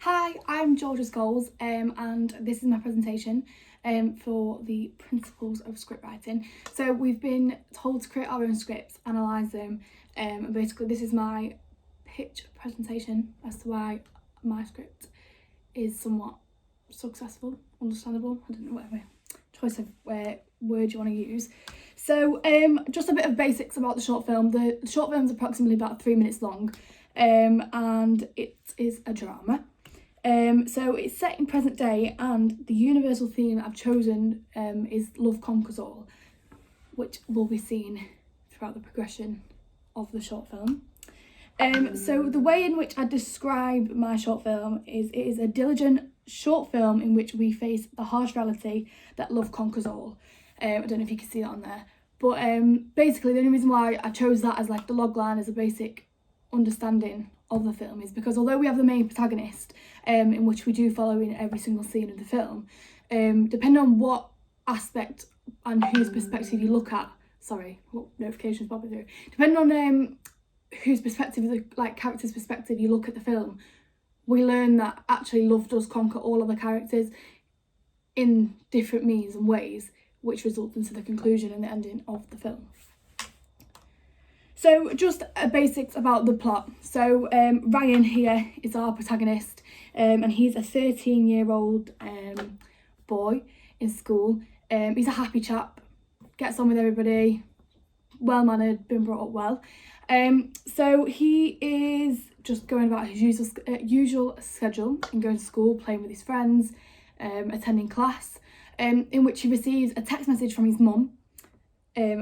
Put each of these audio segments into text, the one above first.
Hi, I'm Georgia Scholes, and this is my presentation for the principles of script writing. So we've been told to create our own scripts, analyse them, and basically this is my pitch presentation as to why my script is somewhat successful, understandable, I don't know, whatever choice of word you want to use. So just a bit of basics about the short film. The short film is approximately about 3 minutes long, and it is a drama. So it's set in present day, and the universal theme I've chosen is Love Conquers All, which will be seen throughout the progression of the short film. So the way in which I describe my short film is it is a diligent short film in which we face the harsh reality that love conquers all. I don't know if you can see that on there, but basically the only reason why I chose that as like the logline as a basic understanding of the film is because although we have the main protagonist, in which we do follow in every single scene of the film, depending on what aspect and whose perspective you look at, notifications popping through, depending on whose perspective, like character's perspective you look at the film, we learn that actually love does conquer all of the characters in different means and ways, which results into the conclusion and the ending of the film. So just basics about the plot. So Ryan here is our protagonist, and he's a 13-year-old boy in school. He's a happy chap, gets on with everybody, well-mannered, been brought up well. So he is just going about his usual schedule and going to school, playing with his friends, attending class, in which he receives a text message from his mum,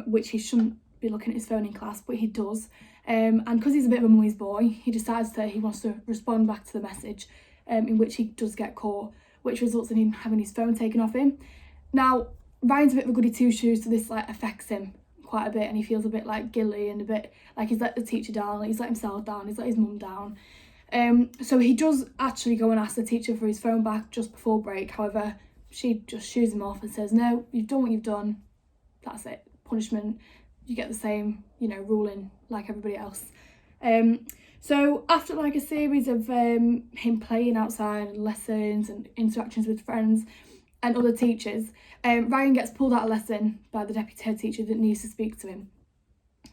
which he shouldn't be looking at his phone in class, but he does. And because he's a bit of a mummy's boy, he decides that he wants to respond back to the message, in which he does get caught, which results in him having his phone taken off him. Now, Ryan's a bit of a goody two-shoes, so this affects him quite a bit, and he feels a bit guilty and a bit like he's let the teacher down, he's let himself down, he's let his mum down. So he does actually go and ask the teacher for his phone back just before break. However, she just shoos him off and says, no, you've done what you've done, that's it, punishment, you get the same, ruling like everybody else. So after a series of him playing outside and lessons and interactions with friends and other teachers, Ryan gets pulled out of lesson by the deputy head teacher that needs to speak to him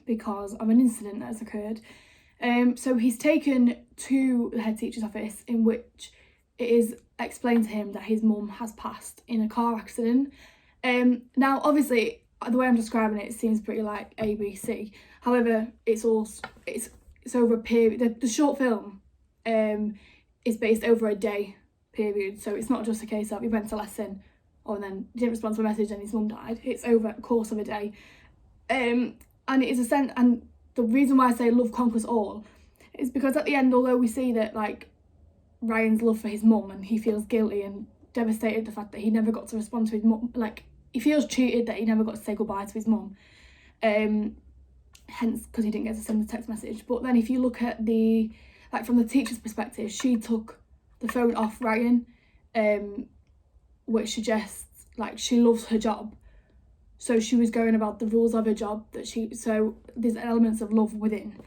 because of an incident that has occurred. So he's taken to the head teacher's office, in which it is explained to him that his mum has passed in a car accident. Now, obviously, the way I'm describing it seems pretty like ABC. However, it's over a period. The short film is based over a day period, so it's not just a case of he went to lesson and then didn't respond to a message and his mum died. It's over a course of a day, and it is and the reason why I say love conquers all is because at the end, although we see that Ryan's love for his mum and he feels guilty and devastated the fact that he never got to respond to his mum, he feels cheated that he never got to say goodbye to his mum, hence because he didn't get to send the text message. But then if you look at from the teacher's perspective, she took the phone off Ryan, which suggests she loves her job, so she was going about the rules of her job, so there's elements of love within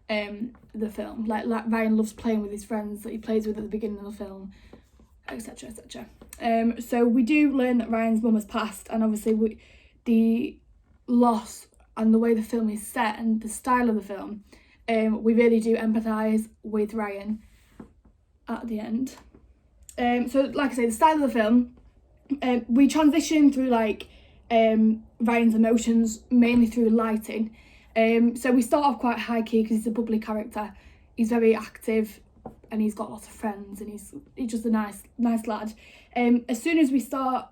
the film, like Ryan loves playing with his friends that he plays with at the beginning of the film, etc, etc. So we do learn that Ryan's mum has passed, and obviously the loss and the way the film is set and the style of the film, we really do empathise with Ryan at the end. So like I say, the style of the film, we transition through Ryan's emotions mainly through lighting. So we start off quite high key because he's a bubbly character, he's very active and he's got lots of friends and he's just a nice lad. As soon as we start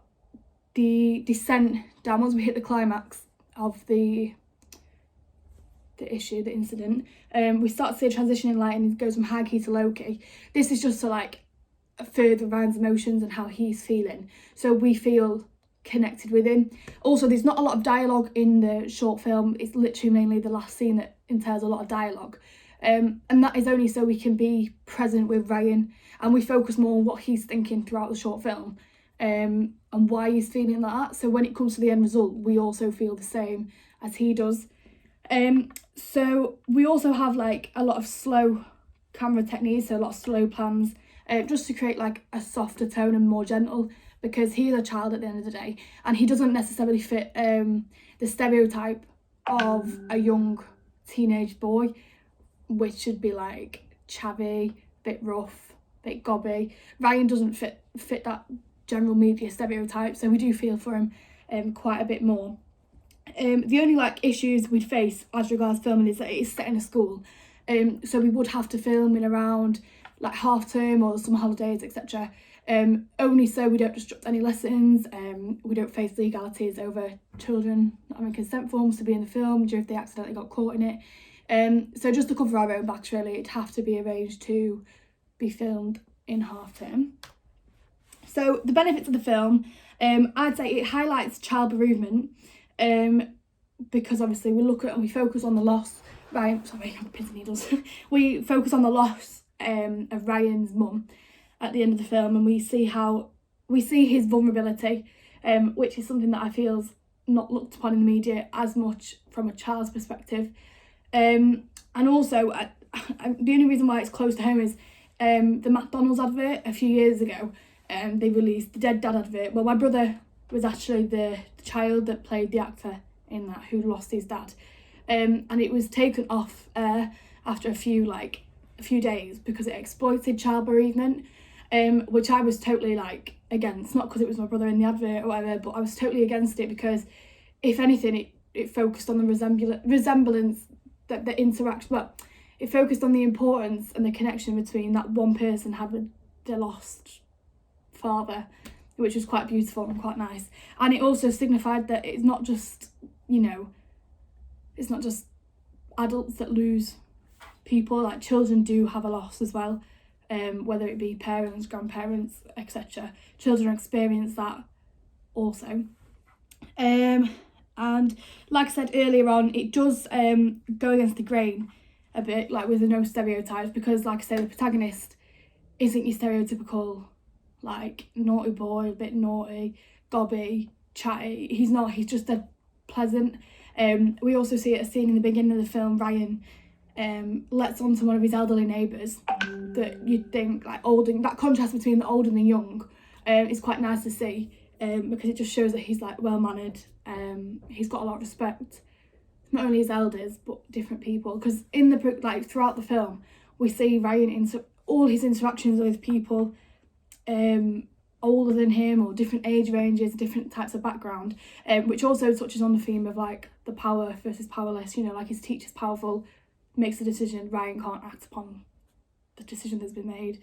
the descent down, once we hit the climax of the incident, we start to see a transition in light, and it goes from high key to low key. This is just to further Ryan's emotions and how he's feeling, so we feel connected with him. Also, there's not a lot of dialogue in the short film. It's literally mainly the last scene that entails a lot of dialogue, and that is only so we can be present with Ryan and we focus more on what he's thinking throughout the short film, and why he's feeling that. So when it comes to the end result, we also feel the same as he does. So we also have a lot of slow camera techniques, so a lot of slow plans just to create like a softer tone and more gentle, because he is a child at the end of the day, and he doesn't necessarily fit the stereotype of a young teenage boy, which should be like chavvy, bit rough, bit gobby. Ryan doesn't fit that general media stereotype, so we do feel for him quite a bit more. The only like issues we'd face as regards filming is that it is set in a school, so we would have to film in around like half term or summer holidays, etc. Only so we don't disrupt any lessons, we don't face legalities over children not having consent forms to be in the film if they accidentally got caught in it. So just to cover our own backs really, it'd have to be arranged to be filmed in half term. So the benefits of the film, I'd say it highlights child bereavement, because obviously we look at and we focus on the loss, Ryan, sorry, I'm pins and needles. We focus on the loss of Ryan's mum at the end of the film, and we see his vulnerability, which is something that I feel's not looked upon in the media as much from a child's perspective. And also, the only reason why it's close to home is the McDonald's advert a few years ago. They released the Dead Dad advert. Well, my brother was actually the child that played the actor in that who lost his dad, and it was taken off after a few days because it exploited child bereavement, which I was totally like against, not because it was my brother in the advert or whatever, but I was totally against it because if anything it focused on the resemblance that the interaction, well, it focused on the importance and the connection between that one person had with their lost father, which was quite beautiful and quite nice. And it also signified that it's not just, it's not just adults that lose people, like children do have a loss as well, whether it be parents, grandparents, etc. Children experience that also. And like I said earlier on, it does go against the grain a bit, like with the no stereotypes, because like I say, the protagonist isn't your stereotypical like naughty boy, a bit naughty, gobby, chatty. He's not, he's just a pleasant. We also see a scene in the beginning of the film, Ryan lets on to one of his elderly neighbours that you'd think like old, and that contrast between the old and the young is quite nice to see, because it just shows that he's like well mannered. He's got a lot of respect, not only his elders but different people, because in the like throughout the film we see Ryan all his interactions with people older than him or different age ranges, different types of background, which also touches on the theme of like the power versus powerless. Like his teacher's powerful, makes a decision, Ryan can't act upon the decision that's been made.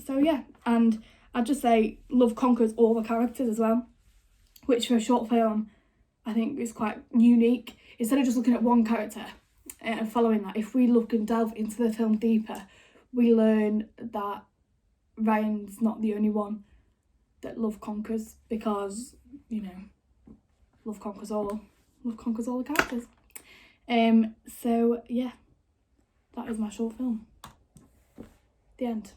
So yeah, and I'd just say love conquers all the characters as well, which for a short film I think is quite unique. Instead of just looking at one character and following that, if we look and delve into the film deeper, we learn that Ryan's not the only one that love conquers, because love conquers all the characters. So yeah, that is my short film. The end.